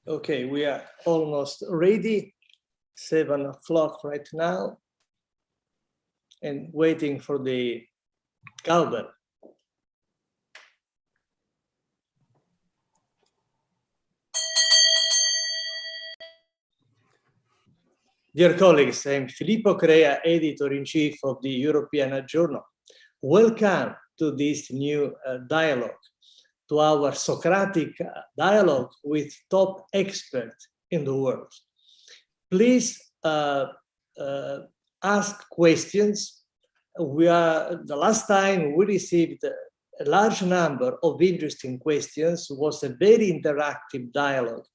Okay, we are almost ready, 7 o'clock right now, and waiting for the cowbell. Dear colleagues, I'm Filippo, Crea, Editor-in-Chief of the European Journal. Welcome to this new dialogue, to our Socratic dialogue with top experts in the world. Please ask questions. The last time we received a large number of interesting questions. It was a very interactive dialogue.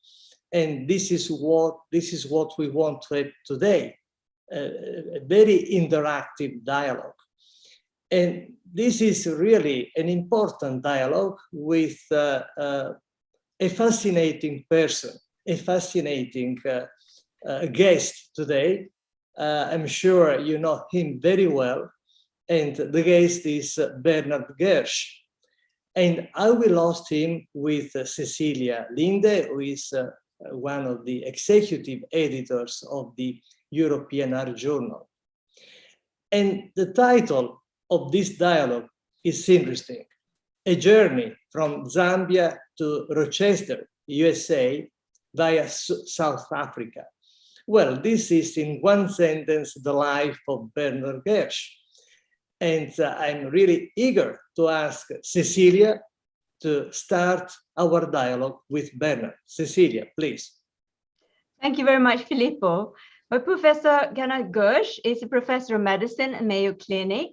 And this is what we want to have today, a very interactive dialogue. And this is really an important dialogue with a fascinating person, a fascinating guest today. I'm sure you know him very well. And the guest is Bernard Gersh. And I will host him with Cecilia Linde, who is one of the executive editors of the European Art Journal. And the title of this dialogue is interesting: A Journey from Zambia to Rochester, USA, via South Africa. Well, this is in one sentence the life of Bernard Gersh. And I'm really eager to ask Cecilia to start our dialogue with Bernard. Cecilia, please. Thank you very much, Filippo. Well, Professor Bernard Gersh is a professor of medicine at Mayo Clinic,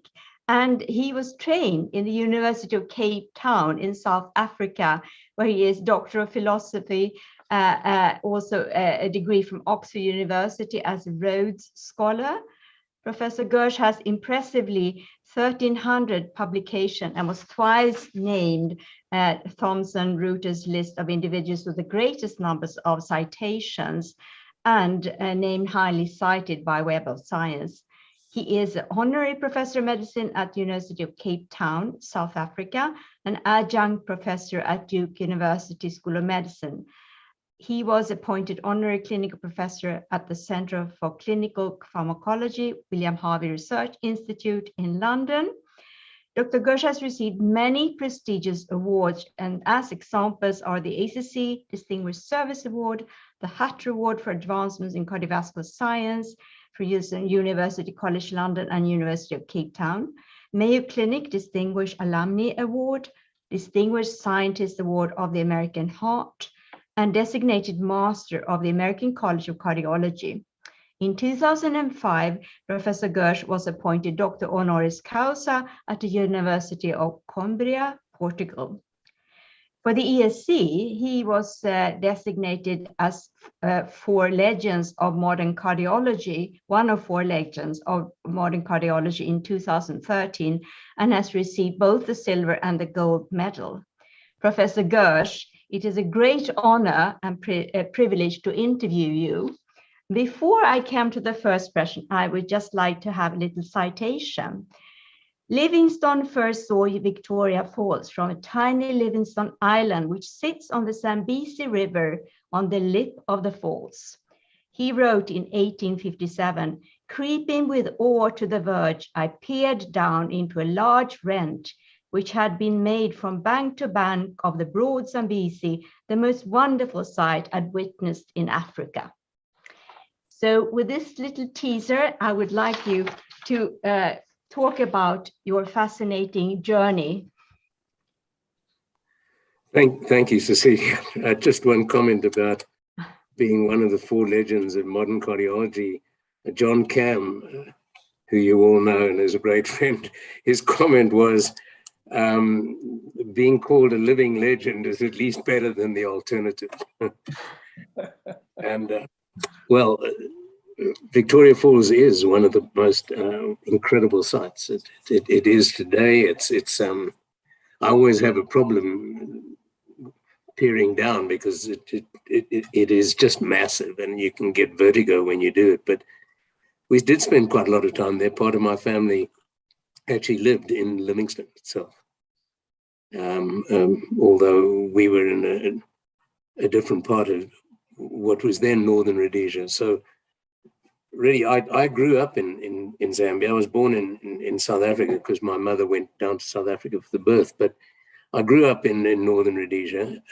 and he was trained in the University of Cape Town in South Africa, where he is Doctor of Philosophy, also a degree from Oxford University as a Rhodes Scholar. Professor Gersh has impressively 1,300 publications and was twice named Thomson Reuters list of individuals with the greatest numbers of citations and named highly cited by Web of Science. He is honorary professor of medicine at the University of Cape Town, South Africa, and adjunct professor at Duke University School of Medicine. He was appointed honorary clinical professor at the Center for Clinical Pharmacology, William Harvey Research Institute in London. Dr. Gersh has received many prestigious awards, and as examples are the ACC Distinguished Service Award, the Hatter Award for Advancements in Cardiovascular Science for University College London and University of Cape Town, Mayo Clinic Distinguished Alumni Award, Distinguished Scientist Award of the American Heart, and designated Master of the American College of Cardiology. In 2005, Professor Gersh was appointed Doctor Honoris Causa at the University of Coimbra, Portugal. For the ESC, he was designated as 4 Legends of Modern Cardiology, one of 4 Legends of Modern Cardiology in 2013, and has received both the silver and the gold medal. Professor Gersh, it is a great honor and privilege to interview you. Before I come to the first question, I would just like to have a little citation. Livingstone first saw Victoria Falls from a tiny Livingstone Island, which sits on the Zambezi River on the lip of the falls. He wrote in 1857, "Creeping with awe to the verge, I peered down into a large rent, which had been made from bank to bank of the broad Zambezi, the most wonderful sight I'd witnessed in Africa." So with this little teaser, I would like you to talk about your fascinating journey. Thank you, Cecilia. Just one comment about being one of the 4 legends of modern cardiology. John Cam, who you all know and is a great friend, his comment was, being called a living legend is at least better than the alternative. And well, Victoria Falls is one of the most incredible sights. It is today. I always have a problem peering down because it is just massive, and you can get vertigo when you do it. But we did spend quite a lot of time there. Part of my family actually lived in Livingstone itself. Although we were in a different part of what was then Northern Rhodesia. So really, I grew up in Zambia. I was born in South Africa because my mother went down to South Africa for the birth, but I grew up in Northern Rhodesia,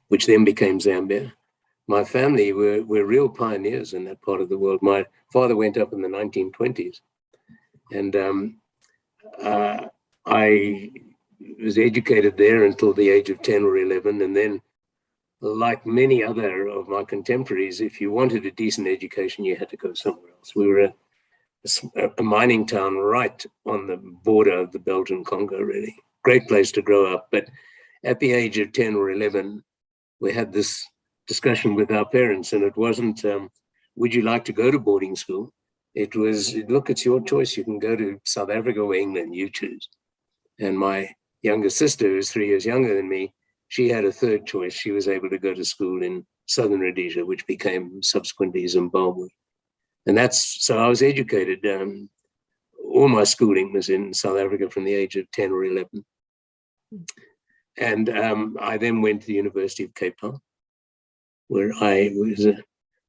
which then became Zambia. My family were real pioneers in that part of the world. My father went up in the 1920s, and I was educated there until the age of 10 or 11. And then, like many other of my contemporaries, if you wanted a decent education, you had to go somewhere else. We were a mining town right on the border of the Belgian Congo, really. Great place to grow up. But at the age of 10 or 11, we had this discussion with our parents, and it wasn't, would you like to go to boarding school? It was, look, it's your choice. You can go to South Africa or England, you choose. And my younger sister, who's 3 years younger than me, she had a third choice. She was able to go to school in Southern Rhodesia, which became subsequently Zimbabwe. And so I was educated. All my schooling was in South Africa from the age of 10 or 11. And I then went to the University of Cape Town, where I was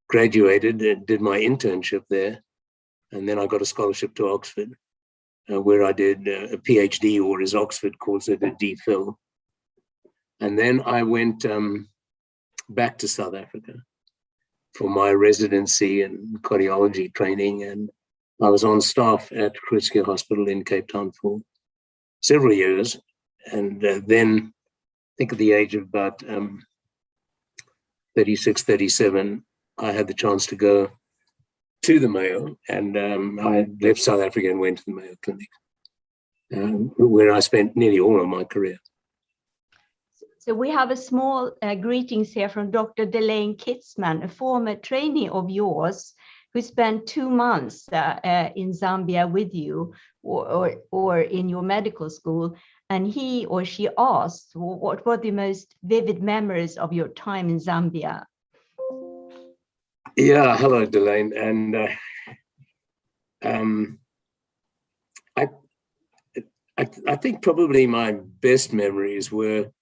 graduated and did my internship there. And then I got a scholarship to Oxford, where I did a PhD, or as Oxford calls it, a DPhil. And then I went back to South Africa for my residency and cardiology training. And I was on staff at Crea Hospital in Cape Town for several years. And then I think at the age of about 36, 37, I had the chance to go to the Mayo, and I left South Africa and went to the Mayo Clinic, where I spent nearly all of my career. So we have a small greetings here from Dr. Delane Kitzman, a former trainee of yours, who spent 2 months in Zambia with you or in your medical school. And he or she asked, what were the most vivid memories of your time in Zambia? Yeah, hello, Delane. And I think probably my best memories were,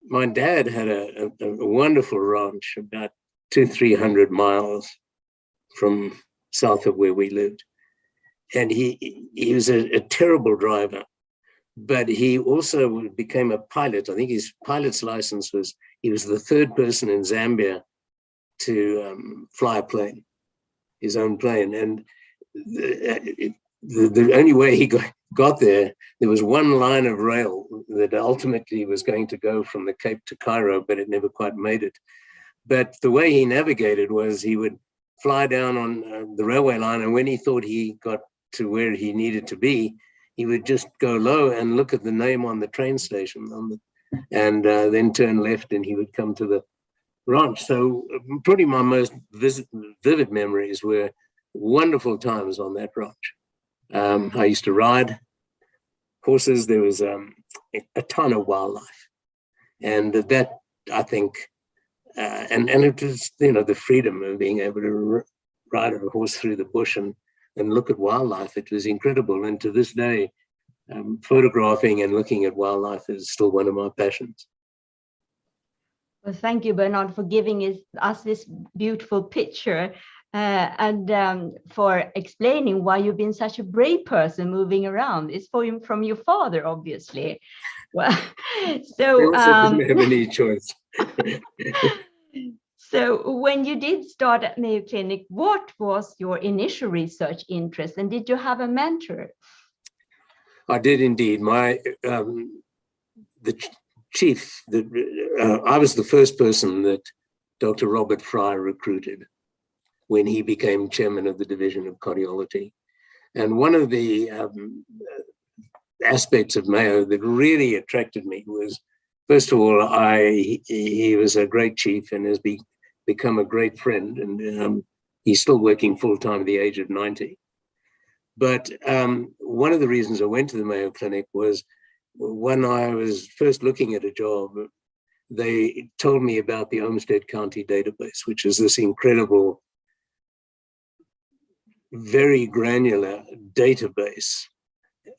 my dad had a wonderful ranch about 200-300 miles from south of where we lived. And he was a terrible driver, but he also became a pilot. I think his pilot's license was, he was the third person in Zambia to fly a plane, his own plane. And the only way he got there was one line of rail that ultimately was going to go from the Cape to Cairo, but it never quite made it. But the way he navigated was he would fly down on the railway line, and when he thought he got to where he needed to be, he would just go low and look at the name on the train station, and then turn left, and he would come to the ranch. So probably my most vivid memories were wonderful times on that ranch. I used to ride horses. There was a ton of wildlife, and that, I think, and it was, the freedom of being able to ride a horse through the bush and look at wildlife. It was incredible. And to this day, photographing and looking at wildlife is still one of my passions. Well, thank you, Bernard, for giving us this beautiful picture and for explaining why you've been such a brave person moving around. It's from your father, obviously. Well, so we also didn't have any choice. So when you did start at Mayo Clinic, what was your initial research interest, and did you have a mentor? I did indeed. The chief, I was the first person that Dr. Robert Fry recruited when he became chairman of the Division of Cardiology. And one of the aspects of Mayo that really attracted me was, first of all, he was a great chief and has become a great friend, and he's still working full-time at the age of 90. But one of the reasons I went to the Mayo Clinic was when I was first looking at a job, they told me about the Olmsted County database, which is this incredible, very granular database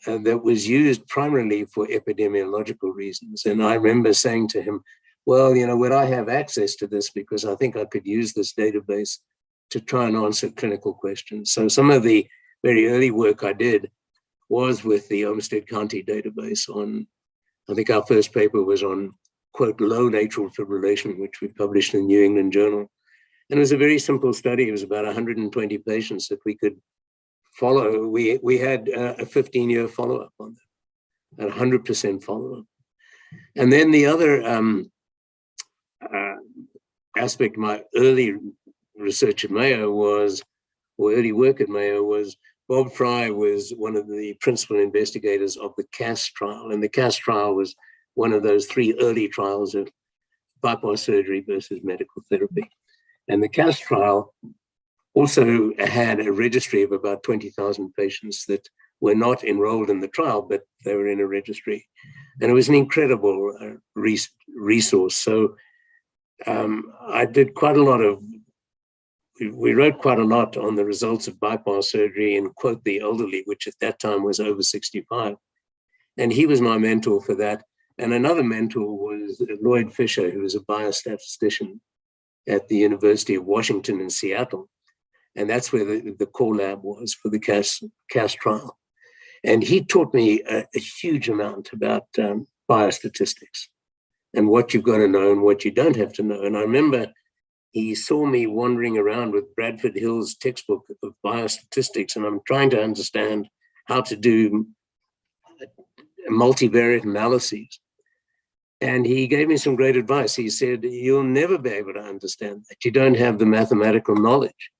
that was used primarily for epidemiological reasons. And I remember saying to him, well, would I have access to this? Because I think I could use this database to try and answer clinical questions. So some of the very early work I did was with the Olmsted County database on, I think our first paper was on, quote, low atrial fibrillation, which we published in the New England Journal. And it was a very simple study. It was about 120 patients that we could follow. We had a 15-year follow-up on that, a 100% follow-up. And then the other aspect of my early research at Mayo was, or early work at Mayo was, Bob Fry was one of the principal investigators of the CAS trial. And the CAS trial was one of those 3 early trials of bypass surgery versus medical therapy. And the CAS trial also had a registry of about 20,000 patients that were not enrolled in the trial, but they were in a registry. And it was an incredible resource. So I did quite a lot of, we wrote quite a lot on the results of bypass surgery in, quote, the elderly, which at that time was over 65. And he was my mentor for that. And another mentor was Lloyd Fisher, who was a biostatistician at the University of Washington in Seattle. And that's where the core lab was for the CAS trial. And he taught me a huge amount about biostatistics and what you've got to know and what you don't have to know. And I remember he saw me wandering around with Bradford Hill's textbook of biostatistics, and I'm trying to understand how to do multivariate analyses. And he gave me some great advice. He said, you'll never be able to understand that. You don't have the mathematical knowledge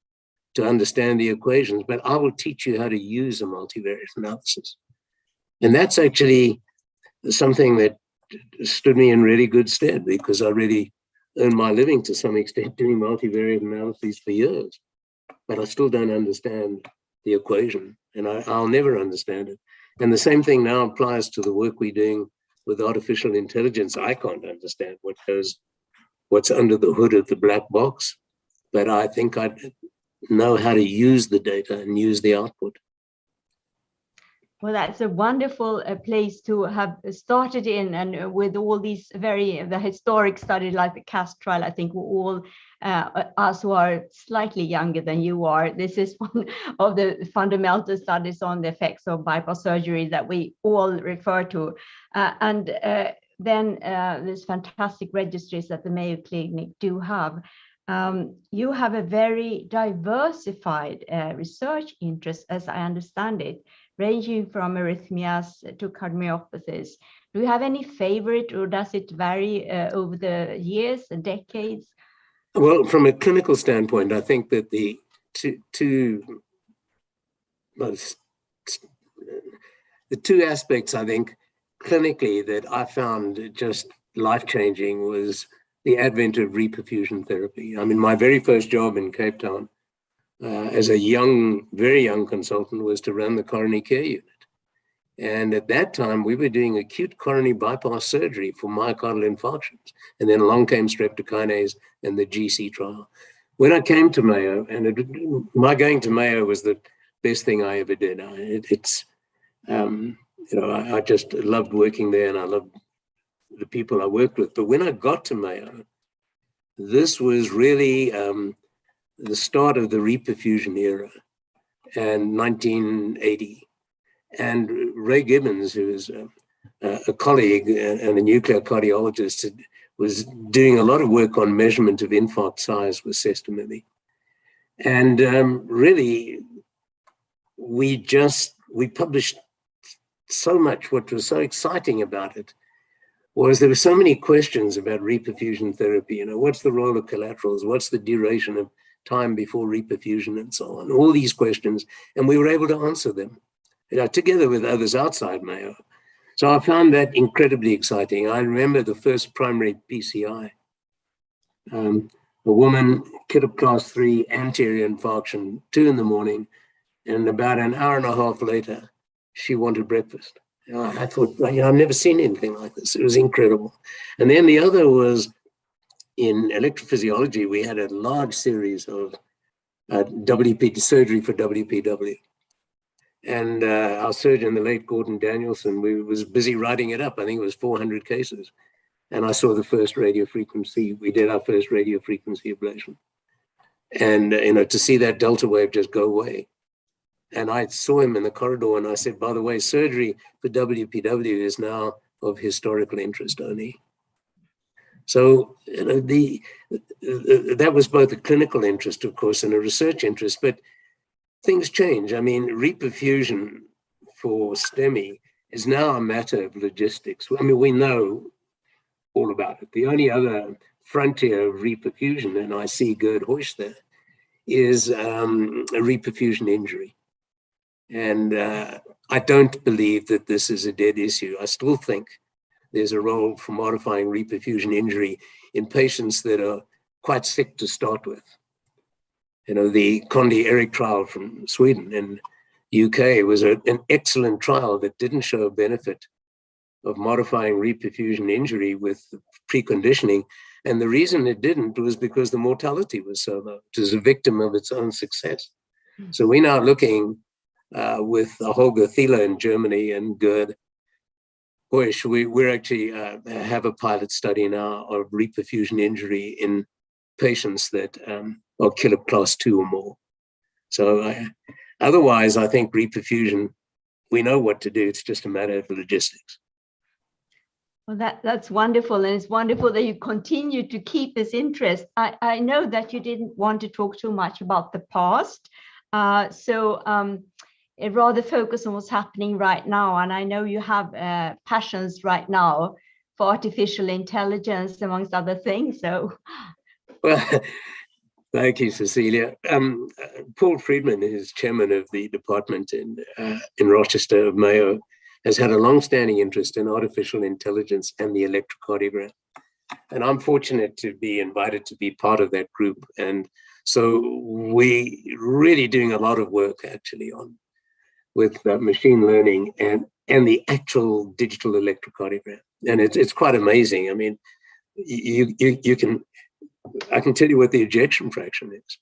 to understand the equations, but I will teach you how to use a multivariate analysis. And that's actually something that stood me in really good stead, because I really earned my living to some extent doing multivariate analyses for years, but I still don't understand the equation, and I'll never understand it. And the same thing now applies to the work we're doing with artificial intelligence. I can't understand what's under the hood of the black box, but I think I know how to use the data and use the output. Well, that's a wonderful place to have started in, and with all these the historic studies like the CAS trial, I think all us who are slightly younger than you are, this is one of the fundamental studies on the effects of bypass surgery that we all refer to. Then there's fantastic registries that the Mayo Clinic do have. You have a very diversified research interest, as I understand it, ranging from arrhythmias to cardiomyopathies. Do you have any favorite, or does it vary over the years and decades? Well, from a clinical standpoint, I think that the two aspects, I think, clinically that I found just life-changing was the advent of reperfusion therapy. I mean, my very first job in Cape Town as a very young consultant was to run the coronary care unit. And at that time, we were doing acute coronary bypass surgery for myocardial infarctions. And then along came streptokinase and the GC trial. When I came to Mayo, and my going to Mayo was the best thing I ever did. I just loved working there, and I loved the people I worked with. But when I got to Mayo, this was really the start of the reperfusion era, and 1980. And Ray Gibbons, who is a colleague and a nuclear cardiologist, was doing a lot of work on measurement of infarct size with sestamibi. And really, we published so much. What was so exciting about it was there were so many questions about reperfusion therapy. What's the role of collaterals? What's the duration of time before reperfusion and so on? All these questions, and we were able to answer them, together with others outside Mayo. So I found that incredibly exciting. I remember the first primary PCI. A woman, kid of class 3, anterior infarction, 2 a.m, and about an hour and a half later, she wanted breakfast. I thought, I've never seen anything like this. It was incredible. And then the other was in electrophysiology. We had a large series of WP surgery for WPW. And our surgeon, the late Gordon Danielson, was busy writing it up. I think it was 400 cases. and I saw the first radiofrequency. We did our first radiofrequency ablation. And, to see that delta wave just go away. And I saw him in the corridor and I said, by the way, surgery for WPW is now of historical interest only. So, that was both a clinical interest, of course, and a research interest, but things change. I mean, reperfusion for STEMI is now a matter of logistics. I mean, we know all about it. The only other frontier of reperfusion, and I see Gerd Horsch there, is a reperfusion injury. And I don't believe that this is a dead issue. I still think there's a role for modifying reperfusion injury in patients that are quite sick to start with. The Condi Eric trial from Sweden and UK was an excellent trial that didn't show a benefit of modifying reperfusion injury with preconditioning. And the reason it didn't was because the mortality was so low. It was a victim of its own success. So we're now looking with Holger Thiele in Germany and Gerd Horsch, we're actually have a pilot study now of reperfusion injury in patients that are killer class 2 or more. So otherwise, I think reperfusion, we know what to do. It's just a matter of logistics. Well, that's wonderful. And it's wonderful that you continue to keep this interest. I know that you didn't want to talk too much about the past. It rather focus on what's happening right now. And I know you have passions right now for artificial intelligence, amongst other things. So, well, thank you, Cecilia. Paul Friedman is chairman of the department in Rochester of Mayo, has had a long-standing interest in artificial intelligence and the electrocardiogram. And I'm fortunate to be invited to be part of that group. And so we're really doing a lot of work actually with machine learning and the actual digital electrocardiogram. And it's quite amazing. I mean, I can tell you what the ejection fraction is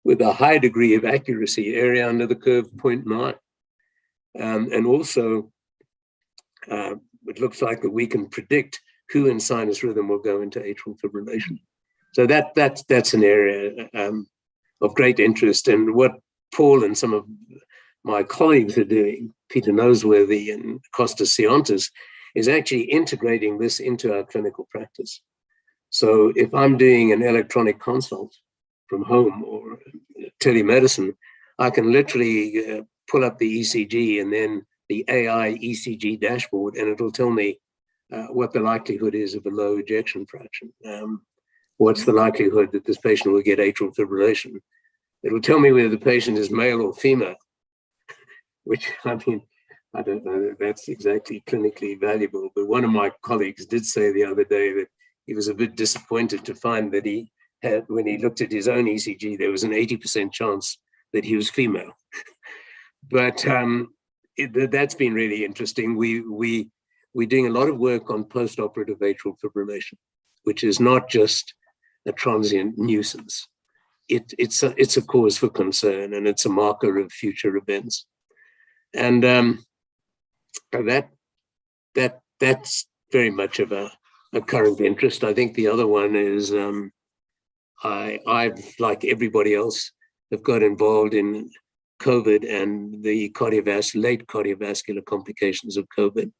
with a high degree of accuracy, area under the curve 0.9. And also, it looks like that we can predict who in sinus rhythm will go into atrial fibrillation. So that's an area of great interest. And what Paul and some of my colleagues are doing, Peter Noseworthy and Costas Siontas, is actually integrating this into our clinical practice. So if I'm doing an electronic consult from home or telemedicine, I can literally pull up the ECG and then the AI ECG dashboard, and it'll tell me what the likelihood is of a low ejection fraction. What's the likelihood that this patient will get atrial fibrillation? It'll tell me whether the patient is male or female, which, I mean, I don't know that that's exactly clinically valuable, but one of my colleagues did say the other day that he was a bit disappointed to find that he had, when he looked at his own ECG, there was an 80% chance that he was female. But that's been really interesting. We're doing a lot of work on post-operative atrial fibrillation, which is not just a transient nuisance. It's a cause for concern, and it's a marker of future events. And that's very much of a current interest. I think the other one is I've, like everybody else, have got involved in COVID and the late cardiovascular complications of COVID.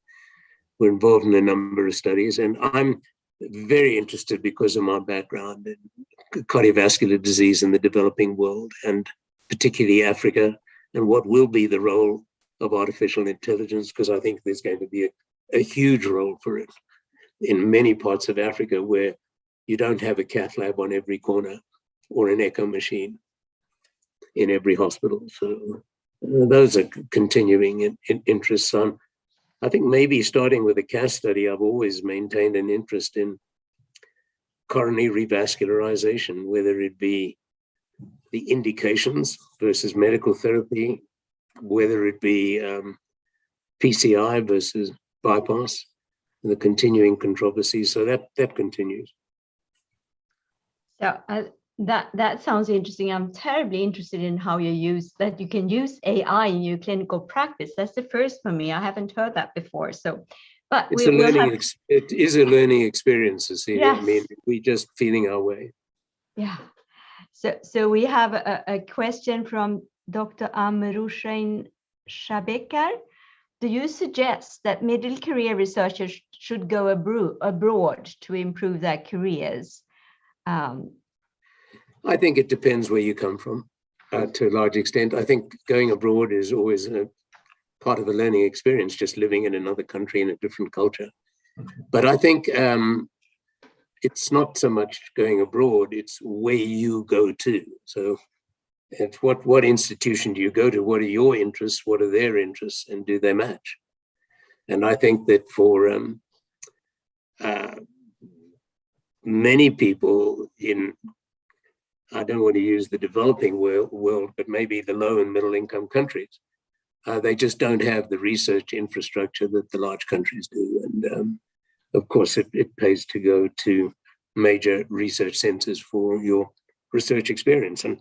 We're involved in a number of studies, and I'm very interested because of my background in cardiovascular disease in the developing world, and particularly Africa, and what will be the role of artificial intelligence, because I think there's going to be a huge role for it in many parts of Africa where you don't have a cath lab on every corner or an echo machine in every hospital. So those are continuing interests. I think maybe starting with a CAS study, I've always maintained an interest in coronary revascularization, whether it be the indications versus medical therapy, whether it be PCI versus bypass, and the continuing controversy. So that continues. So that sounds interesting. I'm terribly interested in how you can use AI in your clinical practice. That's the first for me. I haven't heard that before. So, But it is a learning experience, Cecilia. Yes. I mean, we're just feeling our way. Yeah. So we have a question from Dr. Amrushain Shabekar. Do you suggest that middle career researchers should go abroad to improve their careers? I think it depends where you come from, to a large extent. I think going abroad is always a part of a learning experience, just living in another country in a different culture. But I think it's not so much going abroad, it's where you go to. So it's what institution do you go to? What are your interests? What are their interests? And do they match? And I think that for many people in, I don't want to use the developing world, but maybe the low and middle income countries, they just don't have the research infrastructure that the large countries do. And of course, it pays to go to major research centers for your research experience. And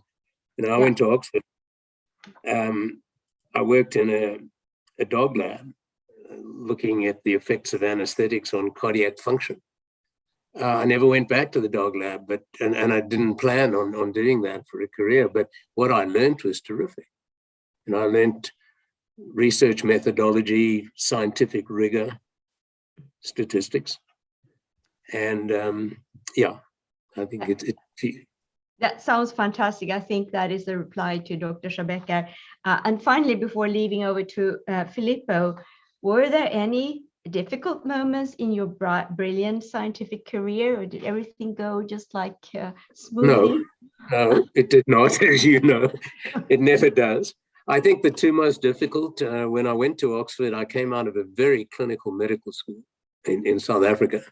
I went to Oxford. I worked in a dog lab looking at the effects of anesthetics on cardiac function. I never went back to the dog lab, and I didn't plan on doing that for a career. But what I learned was terrific. And I learned research methodology, scientific rigor, statistics. And I think that sounds fantastic. I think that is a reply to Dr. Shabekar. And finally, before leaving over to Filippo, were there any difficult moments in your brilliant scientific career, or did everything go just like smoothly? No, it did not, as you know. It never does. I think the two most difficult, when I went to Oxford, I came out of a very clinical medical school in South Africa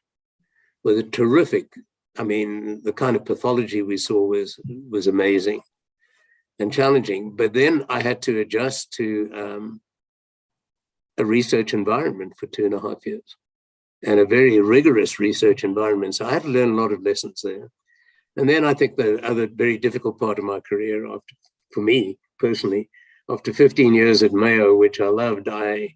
with a terrific, I mean, the kind of pathology we saw was amazing and challenging. But then I had to adjust to a research environment for 2.5 years, and a very rigorous research environment. So I had to learn a lot of lessons there. And then I think the other very difficult part of my career, for me personally, after 15 years at Mayo, which I loved, I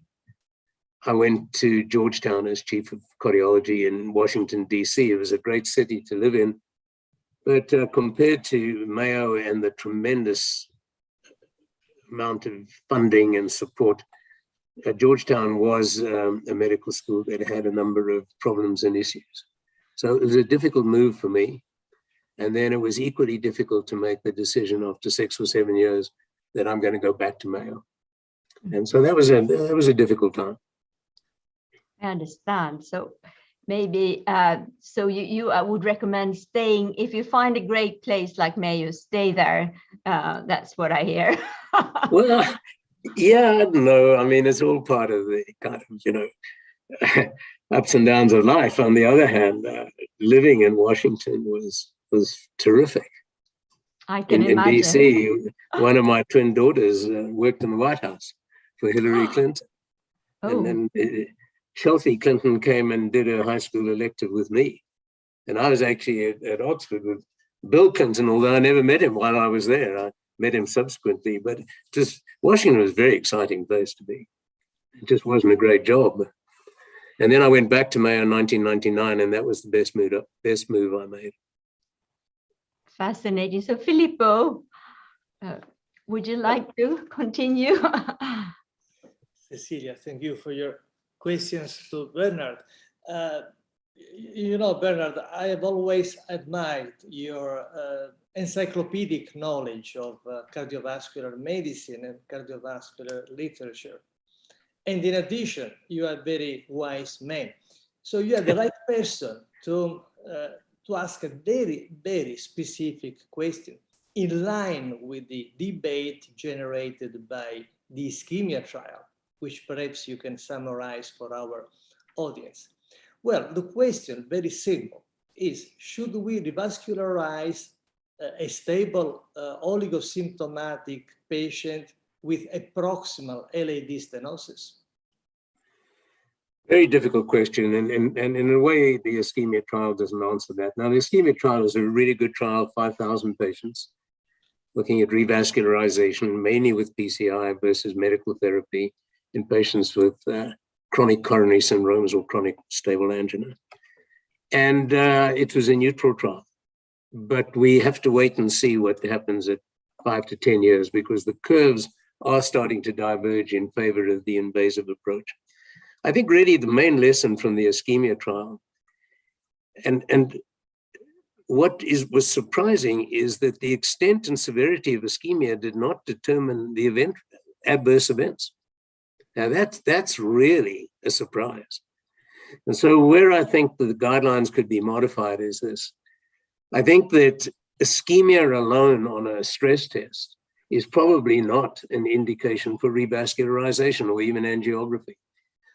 went to Georgetown as Chief of Cardiology in Washington, D.C. It was a great city to live in. But compared to Mayo and the tremendous amount of funding and support, Georgetown was a medical school that had a number of problems and issues. So it was a difficult move for me. And then it was equally difficult to make the decision after 6 or 7 years that I'm going to go back to Mayo. And so that was a difficult time. I understand. So maybe, so you would recommend staying, if you find a great place like Mayo, stay there. That's what I hear. Well, yeah, I don't know. I mean, it's all part of the kind of, ups and downs of life. On the other hand, living in Washington was terrific. I can imagine. In DC, one of my twin daughters worked in the White House for Hillary Clinton. Oh. And then Chelsea Clinton came and did her high school elective with me. And I was actually at Oxford with Bill Clinton, although I never met him while I was there. I met him subsequently, but just Washington was a very exciting place to be. It just wasn't a great job. And then I went back to Mayo in 1999, and that was the best move I made. Fascinating. So Filippo, would you like to continue? Cecilia, thank you for your questions to Bernard. Bernard, I have always admired your encyclopedic knowledge of cardiovascular medicine and cardiovascular literature. And in addition, you are a very wise man. So you are the right person to ask a very, very specific question in line with the debate generated by the ischemia trial, which perhaps you can summarize for our audience. Well, the question, very simple, is should we revascularize a stable oligosymptomatic patient with a proximal LAD stenosis? Very difficult question, and in a way, the ischemia trial doesn't answer that. Now, the ischemia trial is a really good trial, 5,000 patients, looking at revascularization, mainly with PCI versus medical therapy in patients with chronic coronary syndromes or chronic stable angina. And it was a neutral trial. But we have to wait and see what happens at 5 to 10 years, because the curves are starting to diverge in favor of the invasive approach. I think really the main lesson from the ischemia trial, and what was surprising, is that the extent and severity of ischemia did not determine the adverse events. Now that's really a surprise. And so where I think the guidelines could be modified is this. I think that ischemia alone on a stress test is probably not an indication for revascularization or even angiography.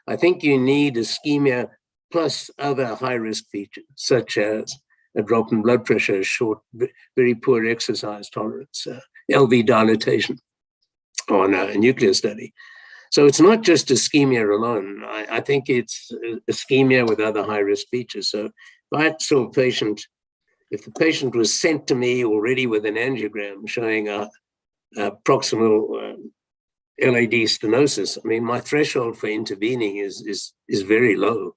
I think you need ischemia plus other high-risk features, such as a drop in blood pressure, short, very poor exercise tolerance, LV dilatation on a nuclear study. So it's not just ischemia alone. I think it's ischemia with other high-risk features. So if I saw a patient, if the patient was sent to me already with an angiogram showing a proximal LAD stenosis, I mean, my threshold for intervening is very low,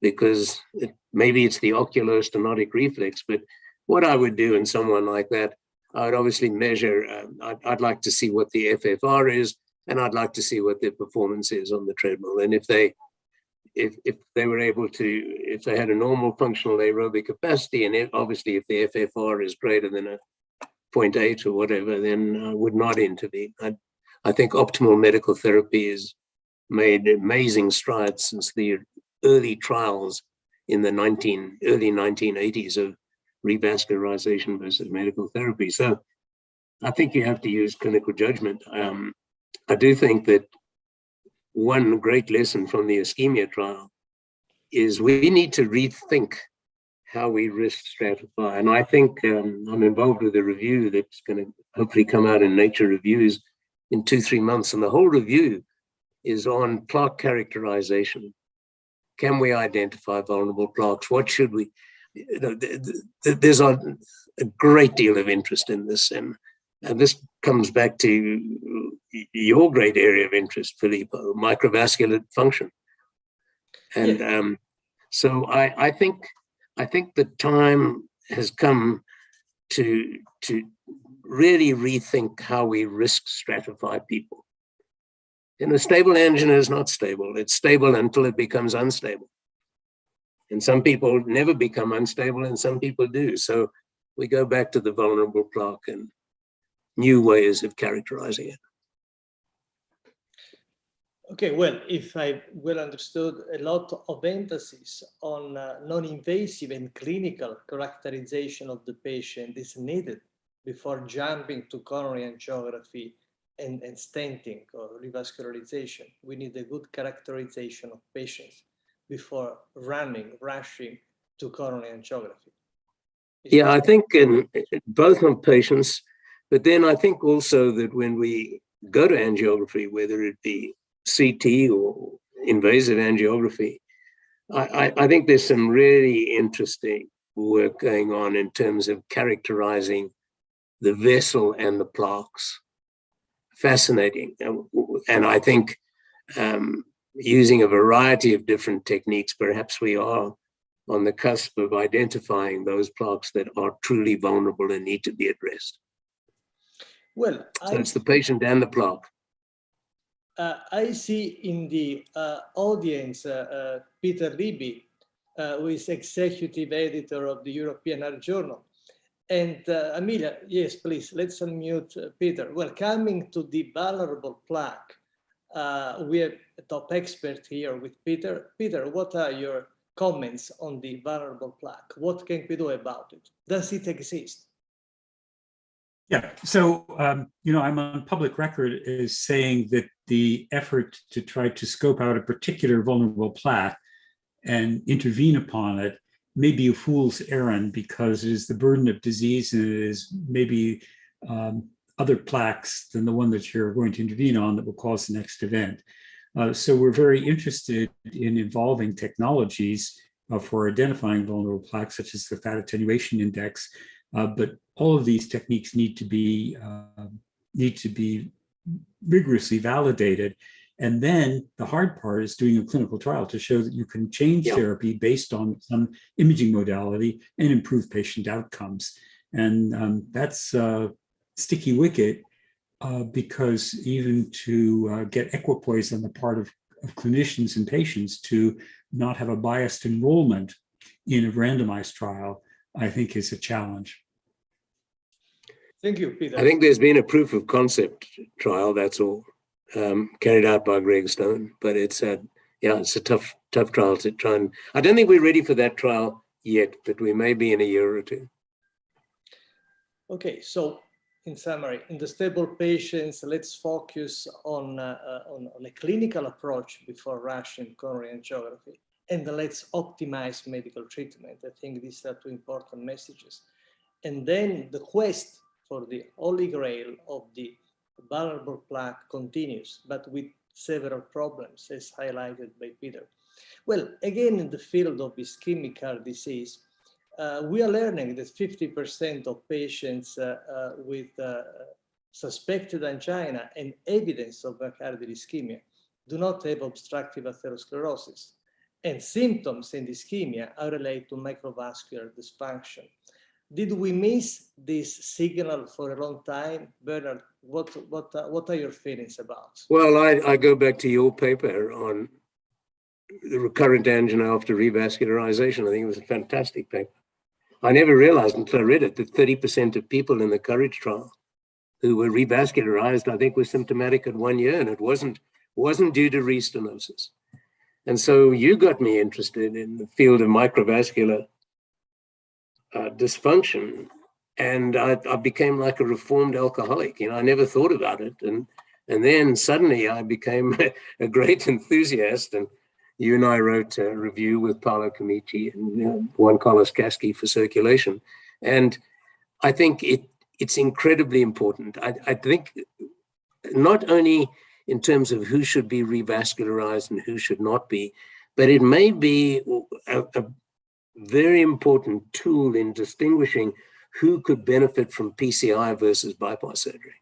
because maybe it's the oculostenotic reflex. But what I would do in someone like that, I would obviously measure, I'd like to see what the FFR is, and I'd like to see what their performance is on the treadmill. And if they were able to, if they had a normal functional aerobic capacity, and obviously if the FFR is greater than a 0.8 or whatever, then I would not intervene. I think optimal medical therapy has made amazing strides since the early trials in the early 1980s of revascularization versus medical therapy. So I think you have to use clinical judgment. I do think that one great lesson from the ischemia trial is we need to rethink how we risk stratify. And I think I'm involved with a review that's going to hopefully come out in Nature Reviews in 2-3 months. And the whole review is on plaque characterization. Can we identify vulnerable plaques? What should we? There's a great deal of interest in this. And this comes back to your great area of interest, Filippo, microvascular function. And so I think the time has come to really rethink how we risk stratify people. And a stable angina is not stable. It's stable until it becomes unstable. And some people never become unstable, and some people do. So we go back to the vulnerable plaque and new ways of characterizing it. Okay, well, if I well understood, a lot of emphasis on non-invasive and clinical characterization of the patient is needed before jumping to coronary angiography and stenting or revascularization. We need a good characterization of patients before rushing to coronary angiography. Yeah, I think both on patients, but then I think also that when we go to angiography, whether it be CT or invasive angiography, I think there's some really interesting work going on in terms of characterizing the vessel and the plaques. Fascinating. And I think using a variety of different techniques, perhaps we are on the cusp of identifying those plaques that are truly vulnerable and need to be addressed. Well, so it's the patient and the plaque. I see in the audience Peter Libby, who is executive editor of the European Heart Journal. And Amelia, yes, please, let's unmute Peter. Well, coming to the vulnerable plaque, we have a top expert here with Peter. Peter, what are your comments on the vulnerable plaque? What can we do about it? Does it exist? Yeah, so, I'm on public record as saying that the effort to try to scope out a particular vulnerable plaque and intervene upon it may be a fool's errand, because it is the burden of disease, and it is maybe other plaques than the one that you're going to intervene on that will cause the next event. So we're very interested in involving technologies for identifying vulnerable plaques, such as the fat attenuation index. But all of these techniques need to be rigorously validated And then the hard part is doing a clinical trial to show that you can change therapy based on some imaging modality and improve patient outcomes. And that's a sticky wicket because even to get equipoise on the part of clinicians and patients to not have a biased enrollment in a randomized trial, I think is a challenge. Thank you, Peter. I think there's been a proof of concept trial, that's all, carried out by Greg Stone, but it's a tough trial to try and, I don't think we're ready for that trial yet, but we may be in a year or two. Okay, so in summary, in the stable patients, let's focus on a clinical approach before rushing coronary angiography, and let's optimize medical treatment. I think these are two important messages. And then the quest for the holy grail of the vulnerable plaque continues, but with several problems, as highlighted by Peter. Well, again, in the field of ischemic heart disease, we are learning that 50% of patients with suspected angina and evidence of myocardial ischemia do not have obstructive atherosclerosis. And symptoms in ischemia are related to microvascular dysfunction. Did we miss this signal for a long time? Bernard, what are your feelings about? Well, I go back to your paper on the recurrent angina after revascularization. I think it was a fantastic paper. I never realized until I read it that 30% of people in the COURAGE trial who were revascularized, I think, were symptomatic at 1 year, and it wasn't due to restenosis. And so you got me interested in the field of microvascular dysfunction, and I became like a reformed alcoholic. You know, I never thought about it, and then suddenly I became a great enthusiast. And you and I wrote a review with Paolo Comici and Juan Carlos Caschi for Circulation, and I think it's incredibly important. I think not only in terms of who should be revascularized and who should not be, but it may be a very important tool in distinguishing who could benefit from PCI versus bypass surgery.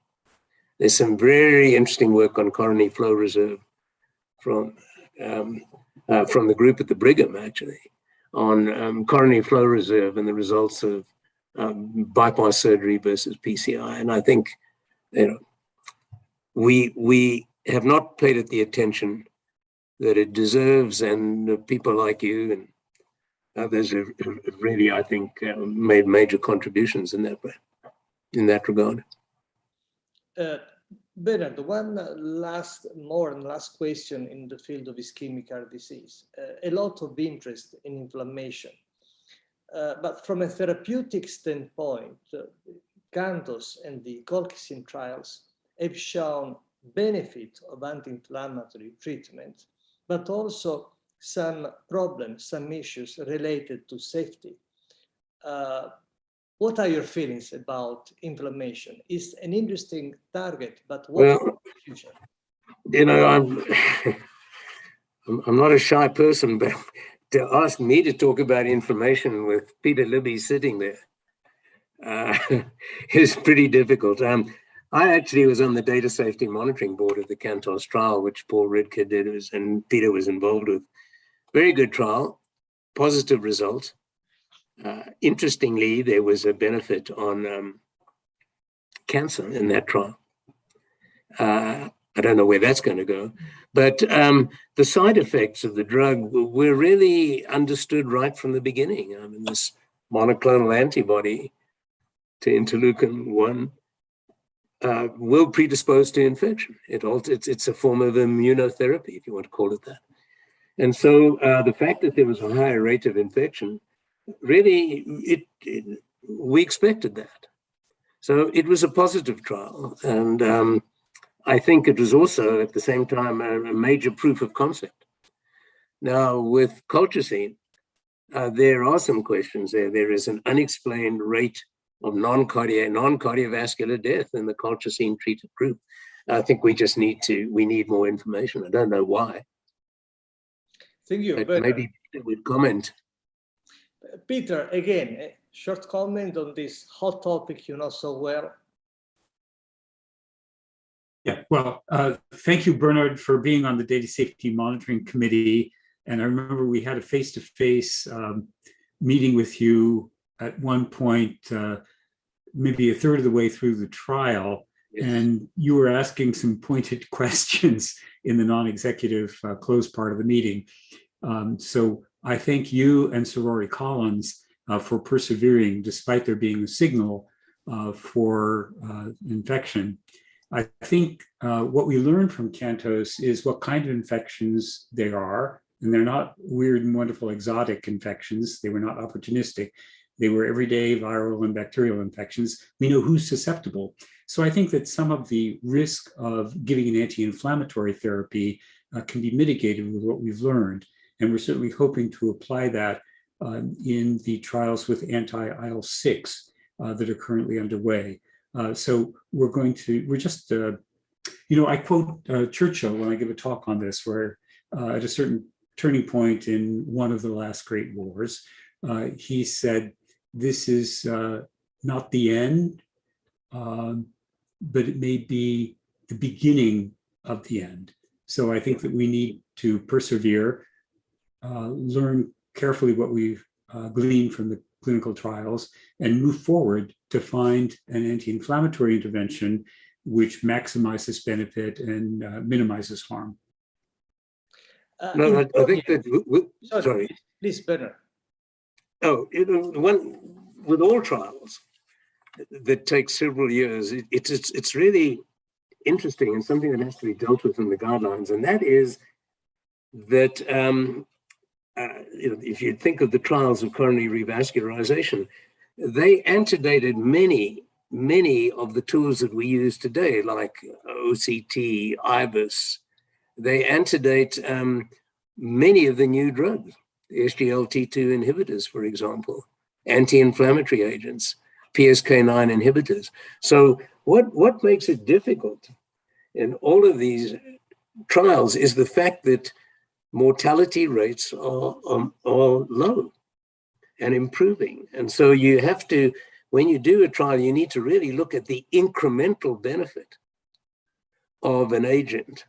There's some very interesting work on coronary flow reserve from the group at the Brigham, actually, on coronary flow reserve and the results of bypass surgery versus PCI. And I think, you know, we have not paid it the attention that it deserves, and people like you and others have really, I think, made major contributions in that regard. Bernard, one last question in the field of ischemic heart disease. A lot of interest in inflammation. But from a therapeutic standpoint, CANTOS and the colchicine trials have shown benefit of anti-inflammatory treatment, but also some problems, some issues related to safety. What are your feelings about inflammation? It's an interesting target, but what's the future? You know, I'm not a shy person, but to ask me to talk about inflammation with Peter Libby sitting there is pretty difficult. I actually was on the data safety monitoring board of the CANTOS trial, which Paul Ridker did, and Peter was involved with. Very good trial, positive result. Interestingly, there was a benefit on cancer in that trial. I don't know where that's going to go, but the side effects of the drug were really understood right from the beginning. I mean, this monoclonal antibody to interleukin-1 will predispose to infection. It's a form of immunotherapy, if you want to call it that. And so the fact that there was a higher rate of infection, really, we expected that. So it was a positive trial. And I think it was also, at the same time, a major proof of concept. Now, with colchicine, there are some questions there. There is an unexplained rate of non-cardiovascular death in the colchicine-treated group. I think we need more information. I don't know why. Thank you. But maybe Peter would comment. Peter, again, a short comment on this hot topic you know so well. Yeah, well, thank you, Bernard, for being on the Data Safety Monitoring Committee. And I remember we had a face-to-face meeting with you at one point, maybe a third of the way through the trial. Yes. And you were asking some pointed questions in the non-executive closed part of the meeting. So I thank you and Sir Rory Collins for persevering despite there being a signal for infection. I think what we learned from CANTOS is what kind of infections they are, and they're not weird and wonderful exotic infections. They were not opportunistic. They were everyday viral and bacterial infections. We know who's susceptible. So I think that some of the risk of giving an anti-inflammatory therapy can be mitigated with what we've learned. And we're certainly hoping to apply that in the trials with anti-IL-6 that are currently underway. So we're just, I quote Churchill when I give a talk on this, where at a certain turning point in one of the last great wars, he said, this is not the end, but it may be the beginning of the end. So I think that we need to persevere, learn carefully what we've gleaned from the clinical trials, and move forward to find an anti-inflammatory intervention which maximizes benefit and minimizes harm. No, I think that, sorry. Please, Bernard. Oh, with all trials that take several years, it's really interesting and something that has to be dealt with in the guidelines, and that is that if you think of the trials of coronary revascularization, they antedated many of the tools that we use today, like OCT, IBIS. They antedate many of the new drugs, the SGLT2 inhibitors, for example, anti-inflammatory agents, PSK9 inhibitors. So what makes it difficult in all of these trials is the fact that mortality rates are low and improving. And so you have to, when you do a trial, you need to really look at the incremental benefit of an agent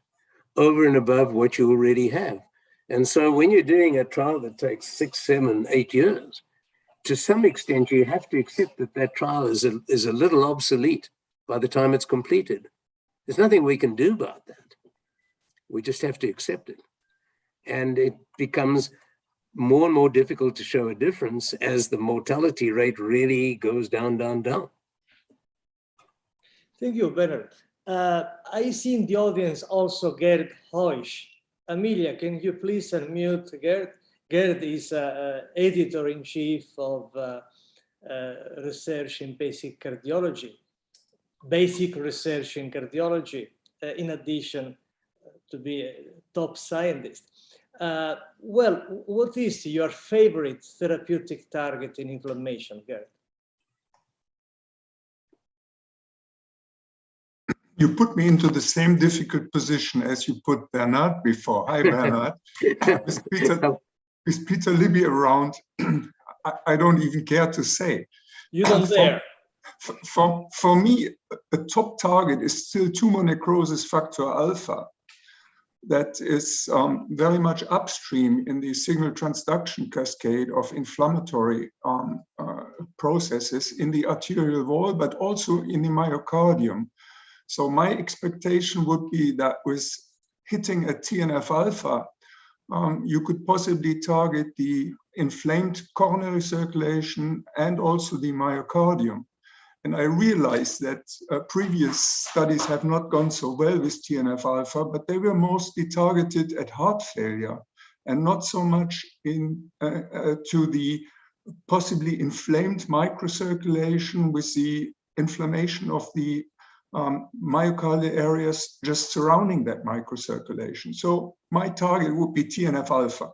over and above what you already have. And so when you're doing a trial that takes 6, 7, 8 years, to some extent, you have to accept that that trial is a little obsolete by the time it's completed. There's nothing we can do about that. We just have to accept it. And it becomes more and more difficult to show a difference as the mortality rate really goes down, down, down. Thank you, Bernard. I see in the audience also Gerd Heusch. Amelia, can you please unmute Gerd? Gerd is editor-in-chief of research in basic cardiology, in addition to be a top scientist. Well, what is your favorite therapeutic target in inflammation, Gerd? You put me into the same difficult position as you put Bernard before. Hi, Bernard. With Peter Libby around, I don't even care to say. You don't dare. For me, a top target is still tumor necrosis factor alpha. That is very much upstream in the signal transduction cascade of inflammatory processes in the arterial wall, but also in the myocardium. So my expectation would be that with hitting a TNF-alpha, you could possibly target the inflamed coronary circulation and also the myocardium. And I realize that previous studies have not gone so well with TNF-alpha, but they were mostly targeted at heart failure and not so much to the possibly inflamed microcirculation with the inflammation of the myocardial areas just surrounding that microcirculation. So my target would be TNF-alpha.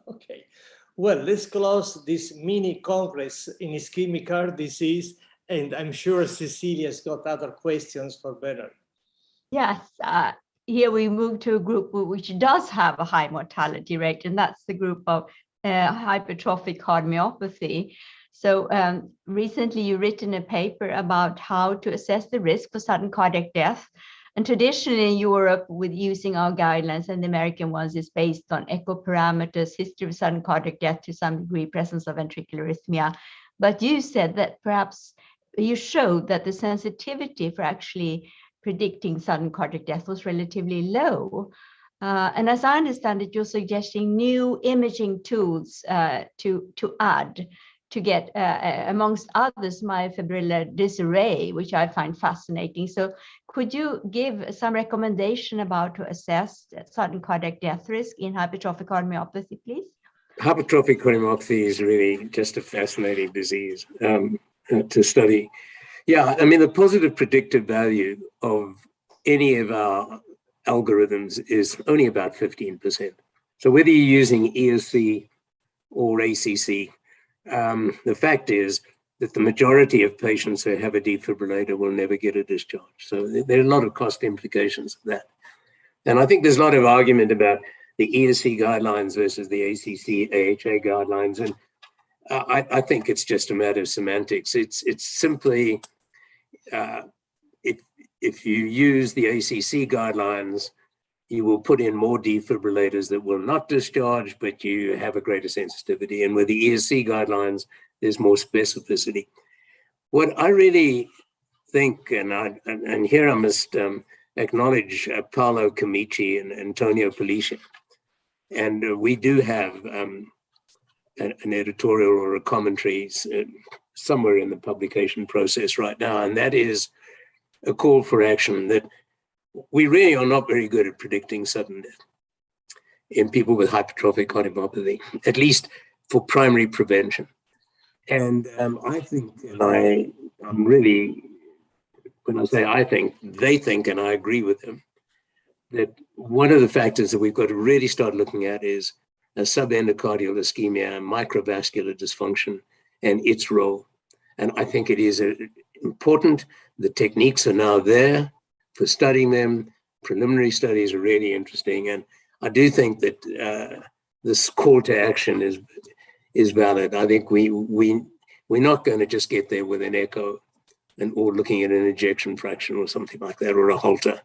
Okay. Well, let's close this mini congress in ischemic heart disease, and I'm sure Cecilia's got other questions for Bernard. Yes, here we move to a group which does have a high mortality rate, and that's the group of hypertrophic cardiomyopathy. So recently you written a paper about how to assess the risk for sudden cardiac death. And traditionally in Europe, with using our guidelines, and the American ones is based on echo parameters, history of sudden cardiac death, to some degree, presence of ventricular arrhythmia. But you said that perhaps you showed that the sensitivity for actually predicting sudden cardiac death was relatively low. And as I understand it, you're suggesting new imaging tools to add to get, amongst others, myofibrillar disarray, which I find fascinating. So could you give some recommendation about to assess sudden cardiac death risk in hypertrophic cardiomyopathy, please? Hypertrophic cardiomyopathy is really just a fascinating disease to study. Yeah, I mean, the positive predictive value of any of our algorithms is only about 15%. So whether you're using ESC or ACC, the fact is that the majority of patients who have a defibrillator will never get a discharge. So there are a lot of cost implications of that. And I think there's a lot of argument about the ESC guidelines versus the ACC, AHA guidelines. And I think it's just a matter of semantics. It's simply, if you use the ACC guidelines, you will put in more defibrillators that will not discharge, but you have a greater sensitivity. And with the ESC guidelines, there's more specificity. What I really think, and here I must acknowledge Paolo Camici and Antonio Polici, and we do have an editorial or a commentary somewhere in the publication process right now, and that is a call for action that we really are not very good at predicting sudden death in people with hypertrophic cardiomyopathy, at least for primary prevention. And I think, and I'm really, when I say I think, they think, and I agree with them, that one of the factors that we've got to really start looking at is a subendocardial ischemia, microvascular dysfunction, and its role. And I think it is important. The techniques are now there for studying them. Preliminary studies are really interesting. And I do think that this call to action is valid. I think we're not going to just get there with an echo or looking at an ejection fraction or something like that, or a Holter.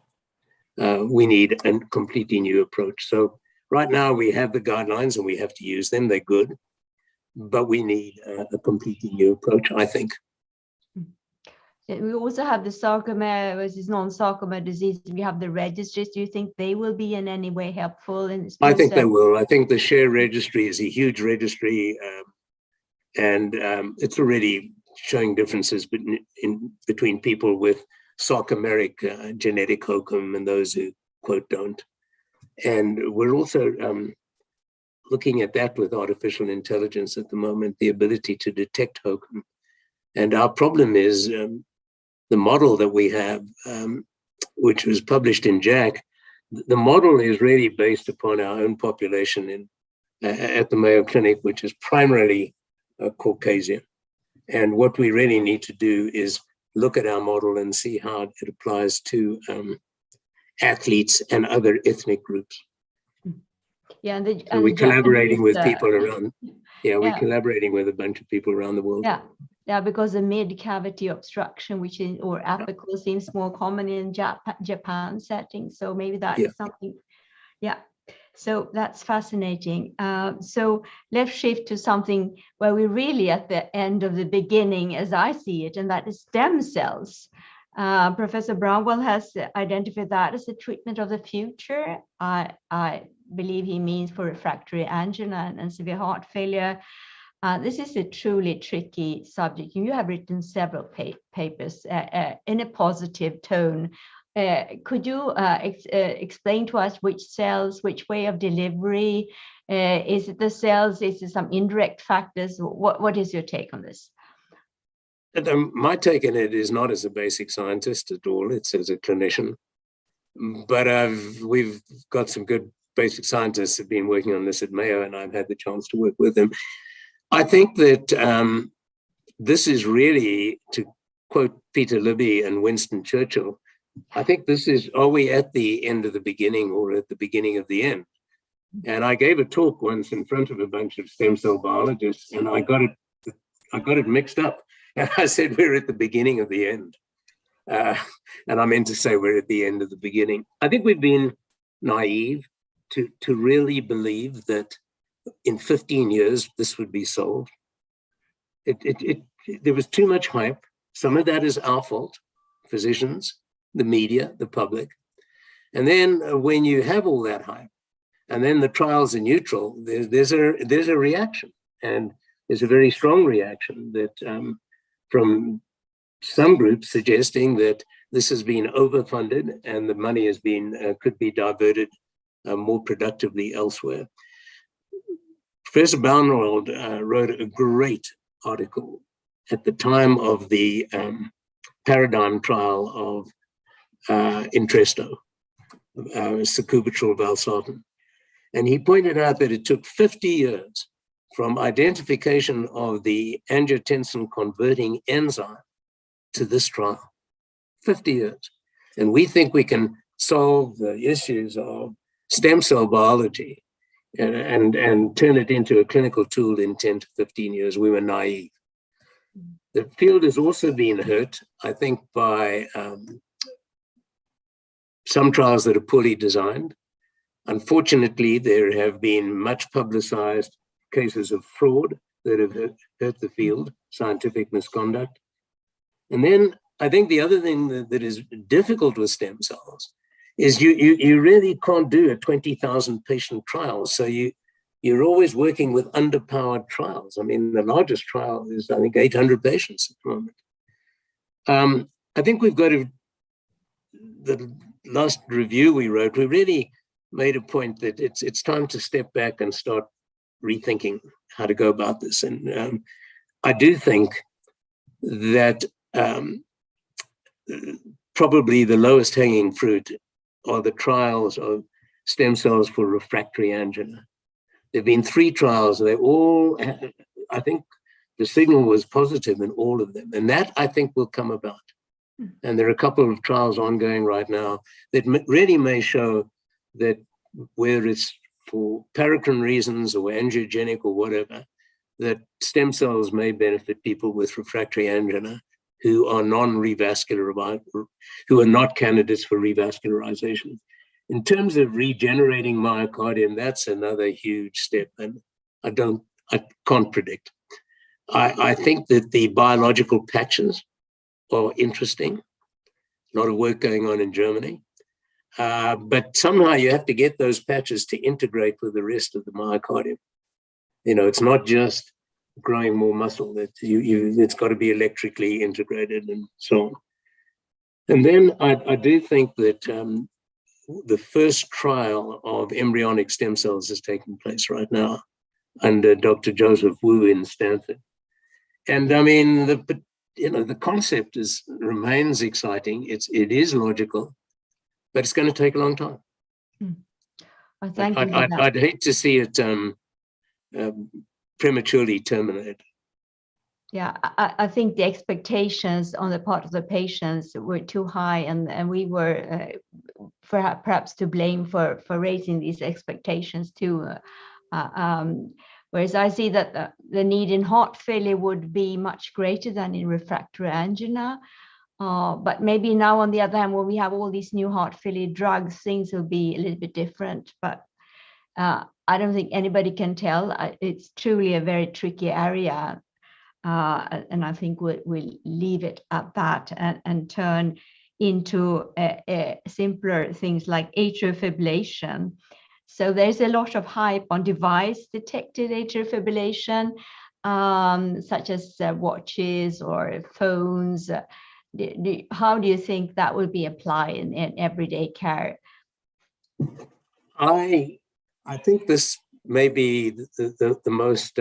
We need a completely new approach. So right now we have the guidelines and we have to use them. They're good, but we need a completely new approach, I think. We also have the sarcoma versus non-sarcoma disease. We have the registries. Do you think they will be in any way helpful? I think they will. I think the SHARE registry is a huge registry, and it's already showing differences between people with sarcomeric genetic HOCM and those who, quote, don't. And we're also looking at that with artificial intelligence at the moment, the ability to detect HOCM. And our problem is the model that we have, which was published in JACC, the model is really based upon our own population at the Mayo Clinic, which is primarily Caucasian. And what we really need to do is look at our model and see how it applies to athletes and other ethnic groups. Yeah, and we're collaborating with people around. Yeah, we're collaborating with a bunch of people around the world. Yeah, because the mid-cavity obstruction, which is, or apical, seems more common in Japan settings. So maybe that is something. Yeah, so that's fascinating. So let's shift to something where we're really at the end of the beginning, as I see it, and that is stem cells. Professor Brownwell has identified that as the treatment of the future. I believe he means for refractory angina and severe heart failure. This is a truly tricky subject. You have written several papers in a positive tone. Could you explain to us which cells, which way of delivery? Is it the cells? Is it some indirect factors? What is your take on this? My take on it is not as a basic scientist at all. It's as a clinician. But we've got some good basic scientists who have been working on this at Mayo, and I've had the chance to work with them. I think that this is really, to quote Peter Libby and Winston Churchill, I think this is, are we at the end of the beginning or at the beginning of the end? And I gave a talk once in front of a bunch of stem cell biologists, and I I got it mixed up. And I said, we're at the beginning of the end. And I meant to say we're at the end of the beginning. I think we've been naive to really believe that in 15 years, this would be solved. There was too much hype. Some of that is our fault, physicians, the media, the public. And then when you have all that hype, and then the trials are neutral, there's a reaction. And there's a very strong reaction that from some groups suggesting that this has been overfunded and the money has been could be diverted more productively elsewhere. Professor Balmoral wrote a great article at the time of the paradigm trial of Entresto, sacubitril valsartan. And he pointed out that it took 50 years from identification of the angiotensin converting enzyme to this trial, 50 years. And we think we can solve the issues of stem cell biology and turn it into a clinical tool in 10 to 15 years. We were naive. The field has also been hurt, I think, by some trials that are poorly designed. Unfortunately, there have been much publicized cases of fraud that have hurt the field, scientific misconduct. And then I think the other thing that is difficult with stem cells is you really can't do a 20,000 patient trial. So you're always working with underpowered trials. I mean, the largest trial is, I think, 800 patients at the moment. I think we've got to, the last review we wrote, we really made a point that it's time to step back and start rethinking how to go about this. And I do think that probably the lowest hanging fruit are the trials of stem cells for refractory angina. There have been 3 trials, they all, I think the signal was positive in all of them. And that I think will come about. And there are a couple of trials ongoing right now that really may show that where it's for paracrine reasons or angiogenic or whatever, that stem cells may benefit people with refractory angina who are non-revascular, who are not candidates for revascularization. In terms of regenerating myocardium, that's another huge step, and I can't predict. I think that the biological patches are interesting. A lot of work going on in Germany. But somehow you have to get those patches to integrate with the rest of the myocardium. You know, it's not just growing more muscle, that it's got to be electrically integrated and so on. And then I do think that the first trial of embryonic stem cells is taking place right now under Dr. Joseph Wu in Stanford. And I mean, the concept remains exciting. It is logical, but it's going to take a long time. Well, thank you. I'd hate to see it prematurely terminated. Yeah, I think the expectations on the part of the patients were too high, and we were perhaps to blame for raising these expectations too. Whereas I see that the need in heart failure would be much greater than in refractory angina. But maybe now, on the other hand, when we have all these new heart failure drugs, things will be a little bit different. But I don't think anybody can tell. It's truly a very tricky area. And I think we'll leave it at that and turn into simpler things like atrial fibrillation. So there's a lot of hype on device-detected atrial fibrillation, such as watches or phones. How do you think that will be applied in everyday care? I think this may be the most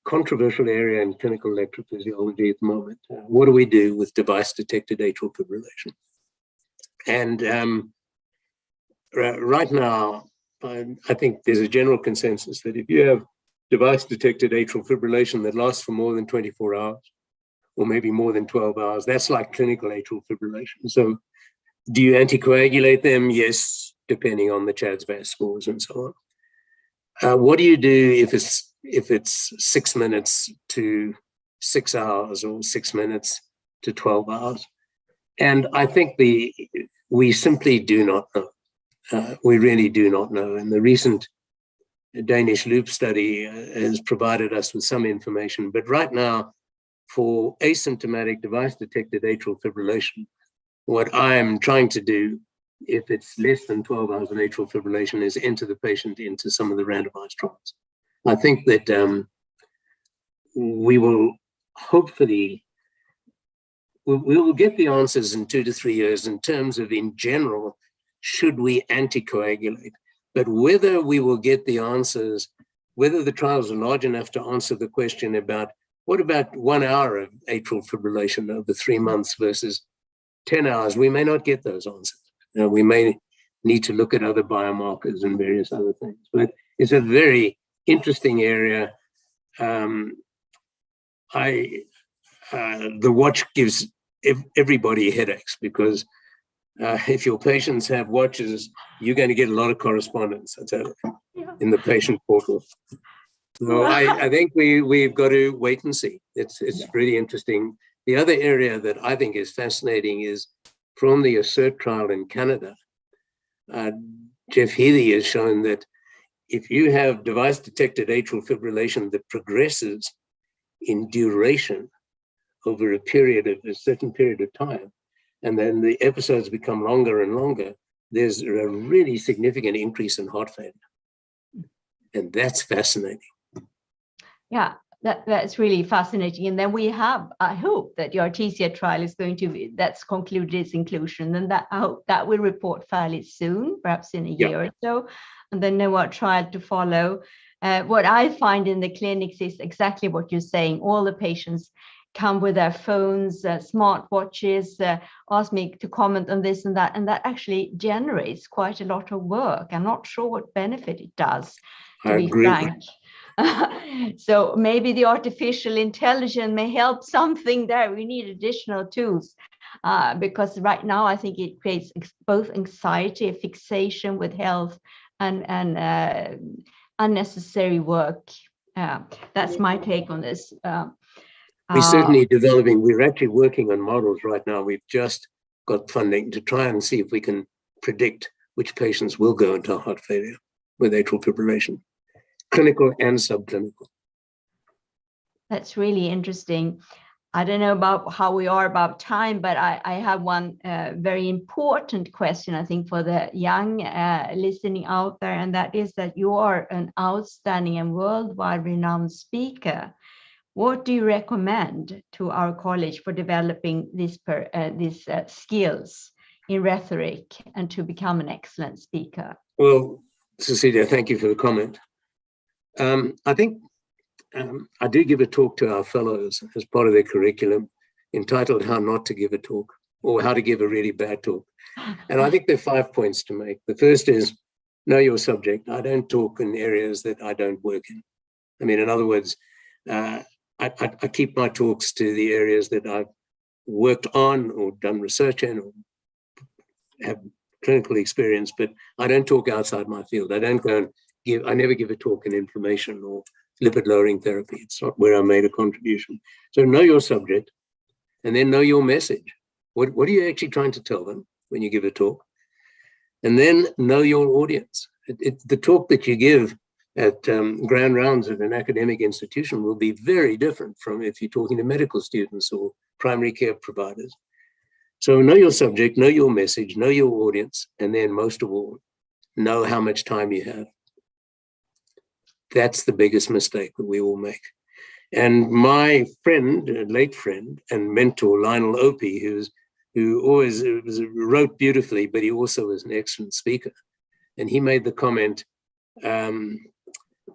controversial area in clinical electrophysiology at the moment. What do we do with device-detected atrial fibrillation? And right now, I think there's a general consensus that if you have device-detected atrial fibrillation that lasts for more than 24 hours, or maybe more than 12 hours, that's like clinical atrial fibrillation. So do you anticoagulate them? Yes, depending on the CHA2DS2-VAS scores and so on. What do you do if it's 6 minutes to 6 hours or 6 minutes to 12 hours. And I think we simply do not know. We really do not know. And the recent Danish loop study has provided us with some information. But right now, for asymptomatic device-detected atrial fibrillation, what I'm trying to do, if it's less than 12 hours of atrial fibrillation, is enter the patient into some of the randomized trials. I think that we will hopefully, we will get the answers in 2 to 3 years in terms of, in general, should we anticoagulate? But whether we will get the answers, whether the trials are large enough to answer the question about what about 1 hour of atrial fibrillation over 3 months versus 10 hours, we may not get those answers. We may need to look at other biomarkers and various other things. But it's a very interesting area. The watch gives everybody headaches because if your patients have watches, you're going to get a lot of correspondence, I tell you, in the patient portal. So I think we've got to wait and see. It's really interesting. The other area that I think is fascinating is from the ASSERT trial in Canada. Jeff Healy has shown that if you have device-detected atrial fibrillation that progresses in duration over a certain period of time, and then the episodes become longer and longer, there's a really significant increase in heart failure. And that's fascinating. Yeah, that's really fascinating. And then we have, I hope that your TCA trial is going to be, that's concluded its inclusion, and that I hope that will report fairly soon, perhaps in a year or so, and then know what trial to follow. What I find in the clinics is exactly what you're saying. All the patients come with their phones, smart watches, ask me to comment on this and that actually generates quite a lot of work. I'm not sure what benefit it does, to be frank. So maybe the artificial intelligence may help something there. We need additional tools because right now I think it creates both anxiety, fixation with health, and unnecessary work. That's my take on this. We're certainly developing, we're actually working on models right now. We've just got funding to try and see if we can predict which patients will go into heart failure with atrial fibrillation, clinical and subclinical. That's really interesting. I don't know about how we are about time, but I have one very important question, I think, for the young listening out there, and that is that you are an outstanding and worldwide renowned speaker. What do you recommend to our college for developing these skills in rhetoric and to become an excellent speaker? Well, Cecilia, thank you for the comment. I think I do give a talk to our fellows as part of their curriculum entitled How Not to Give a Talk, or How to Give a Really Bad Talk. And I think there are 5 points to make. The first is know your subject. I don't talk in areas that I don't work in. I mean, in other words, I keep my talks to the areas that I've worked on or done research in or have clinical experience, but I don't talk outside my field. I never give a talk in inflammation or lipid lowering therapy. It's not where I made a contribution. So know your subject and then know your message. What are you actually trying to tell them when you give a talk? And then know your audience. The talk that you give at grand rounds at an academic institution will be very different from if you're talking to medical students or primary care providers. So know your subject, know your message, know your audience, and then most of all, know how much time you have. That's the biggest mistake that we all make. And my friend, a late friend and mentor, Lionel Opie, who always wrote beautifully, but he also was an excellent speaker. And he made the comment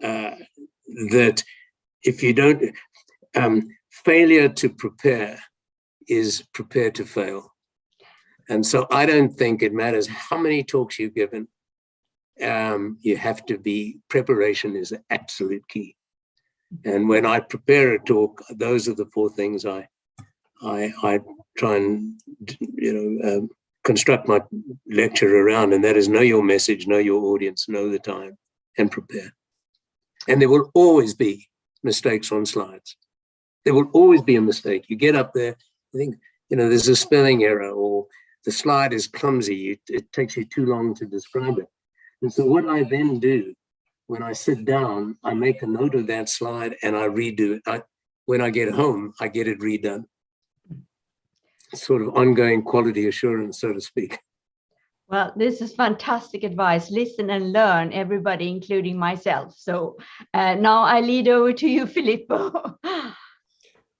that if you don't, failure to prepare is prepare to fail. And so I don't think it matters how many talks you've given. You have to be, preparation is the absolute key. And when I prepare a talk, those are the 4 things I try and construct my lecture around, and that is know your message, know your audience, know the time, and prepare. And there will always be mistakes on slides. There will always be a mistake. You get up there, you think, there's a spelling error, or the slide is clumsy. It takes you too long to describe it. And so what I then do, when I sit down, I make a note of that slide and I redo it. When I get home, I get it redone. Sort of ongoing quality assurance, so to speak. Well, this is fantastic advice. Listen and learn, everybody, including myself. So now I lead over to you, Filippo.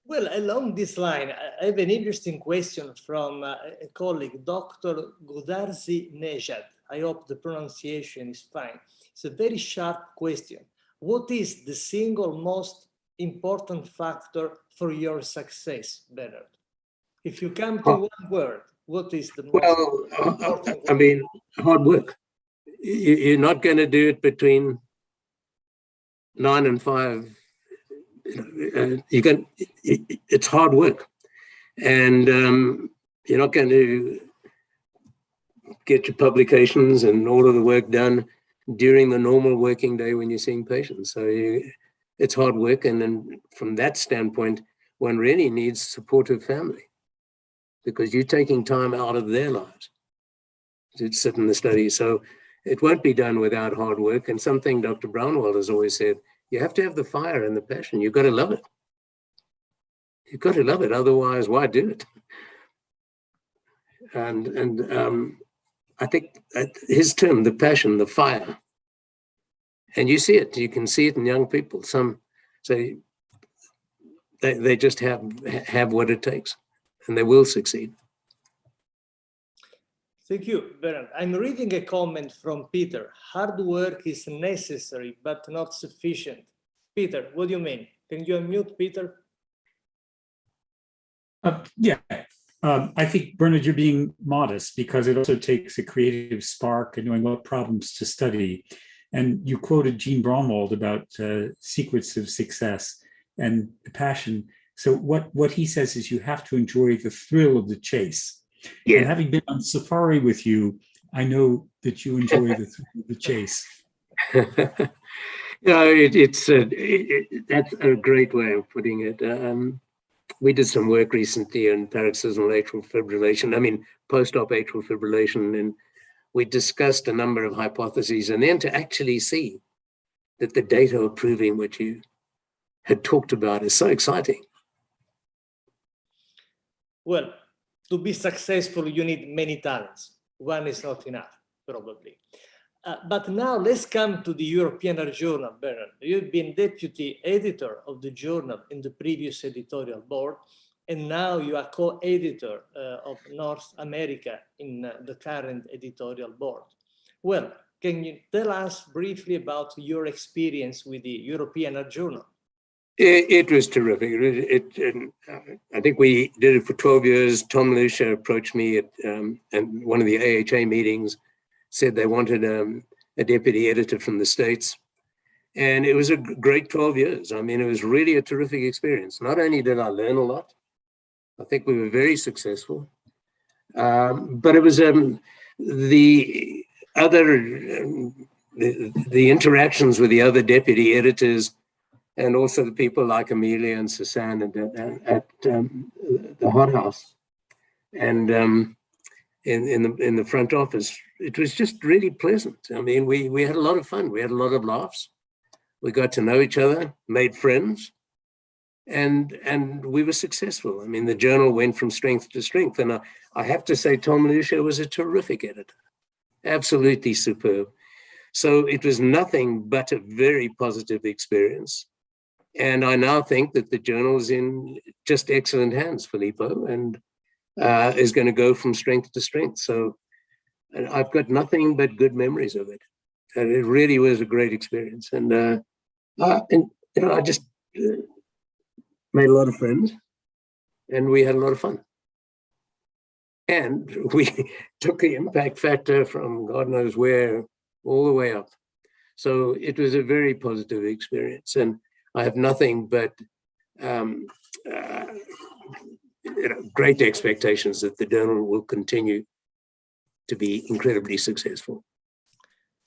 Well, along this line, I have an interesting question from a colleague, Dr. Gudarzi Nejad. I hope the pronunciation is fine. It's a very sharp question. What is the single most important factor for your success, Bernard? If you come to one word, what is the most important? I mean, hard work. You're not going to do it between 9 and 5. It's hard work, and you're not going to get your publications and all of the work done during the normal working day when you're seeing patients. So it's hard work, and then from that standpoint, one really needs supportive family, because you're taking time out of their lives to sit in the study. So it won't be done without hard work. And something Dr. Brownwell has always said, you have to have the fire and the passion. You've got to love it. You've got to love it. Otherwise, why do it? And I think his term, the passion, the fire, and you see it. You can see it in young people. Some say they just have what it takes, and they will succeed. Thank you, Bernard. I'm reading a comment from Peter. Hard work is necessary, but not sufficient. Peter, what do you mean? Can you unmute, Peter? Yeah, I think, Bernard, you're being modest, because it also takes a creative spark and knowing what problems to study. And you quoted Gene Braunwald about secrets of success and passion. So what he says is you have to enjoy the thrill of the chase. Yeah. And having been on safari with you, I know that you enjoy the thrill of the chase. That's a great way of putting it. We did some work recently on paroxysmal atrial fibrillation, post-op atrial fibrillation, and we discussed a number of hypotheses, and then to actually see that the data are proving what you had talked about is so exciting. Well, to be successful, you need many talents. One is not enough, probably. But now let's come to the European Heart Journal, Bernard. You've been deputy editor of the journal in the previous editorial board, and now you are co-editor of North America in the current editorial board. Well, can you tell us briefly about your experience with the European Heart Journal? It was terrific. I think we did it for 12 years. Tom Lucia approached me at one of the AHA meetings, said they wanted a deputy editor from the States. And it was a great 12 years. It was really a terrific experience. Not only did I learn a lot, I think we were very successful, but it was the interactions with the other deputy editors, and also the people like Amelia and Susanne at the hot house and in the front office. It was just really pleasant. We had a lot of fun. We had a lot of laughs. We got to know each other, made friends, and we were successful. The journal went from strength to strength. And I have to say, Tom Lucia was a terrific editor, absolutely superb. So it was nothing but a very positive experience. And I now think that the journal is in just excellent hands, Filippo, and is going to go from strength to strength. So I've got nothing but good memories of it. And it really was a great experience. And I just made a lot of friends, and we had a lot of fun. And we took the impact factor from God knows where all the way up. So it was a very positive experience. And I have nothing but great expectations that the journal will continue to be incredibly successful.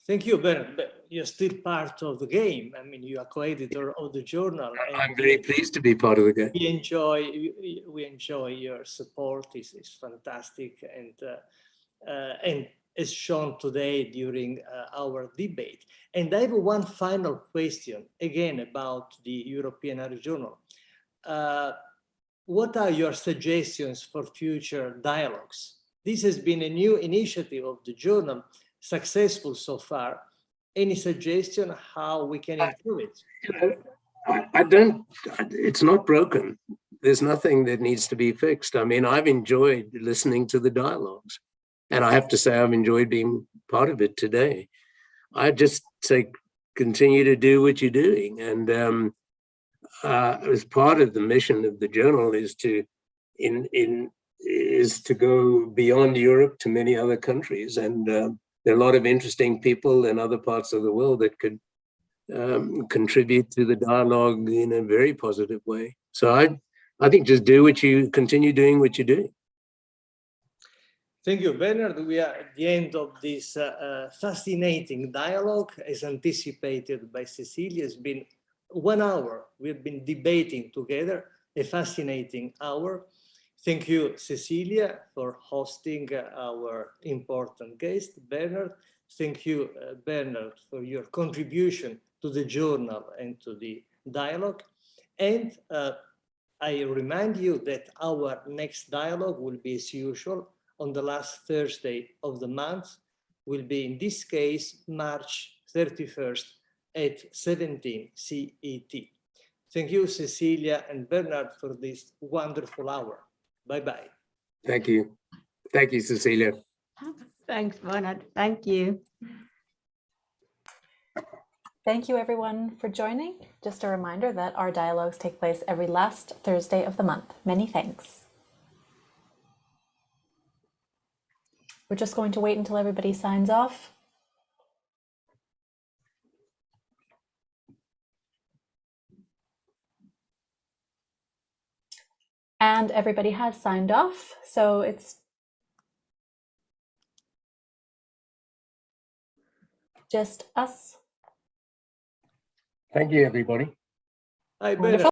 Thank you, Bernard. you're still part of the game. I mean, you are co-editor of the journal. I'm very pleased to be part of the game. We enjoy your support. It's fantastic, and as shown today during our debate. And I have one final question, again, about the European Heart Journal. What are your suggestions for future dialogues? This has been a new initiative of the journal, successful so far. Any suggestion how we can improve it? I don't, it's not broken. There's nothing that needs to be fixed. I mean, I've enjoyed listening to the dialogues, and I have to say I've enjoyed being part of it today. I just say, continue to do what you're doing. And as part of the mission of the journal is to go beyond Europe to many other countries. And there are a lot of interesting people in other parts of the world that could contribute to the dialogue in a very positive way. So I think just continue doing what you're doing. Thank you, Bernard. We are at the end of this fascinating dialogue, as anticipated by Cecilia. It's been 1 hour. We've been debating together, a fascinating hour. Thank you, Cecilia, for hosting our important guest, Bernard. Thank you, Bernard, for your contribution to the journal and to the dialogue. And I remind you that our next dialogue will be, as usual, on the last Thursday of the month. Will be, in this case, March 31st at 17 CET. Thank you, Cecilia and Bernard, for this wonderful hour. Bye-bye. Thank you. Thank you, Cecilia. Thanks, Bernard. Thank you. Thank you, everyone, for joining. Just a reminder that our dialogues take place every last Thursday of the month. Many thanks. We're just going to wait until everybody signs off. And everybody has signed off, so it's just us. Thank you, everybody. Bye, Wonderful.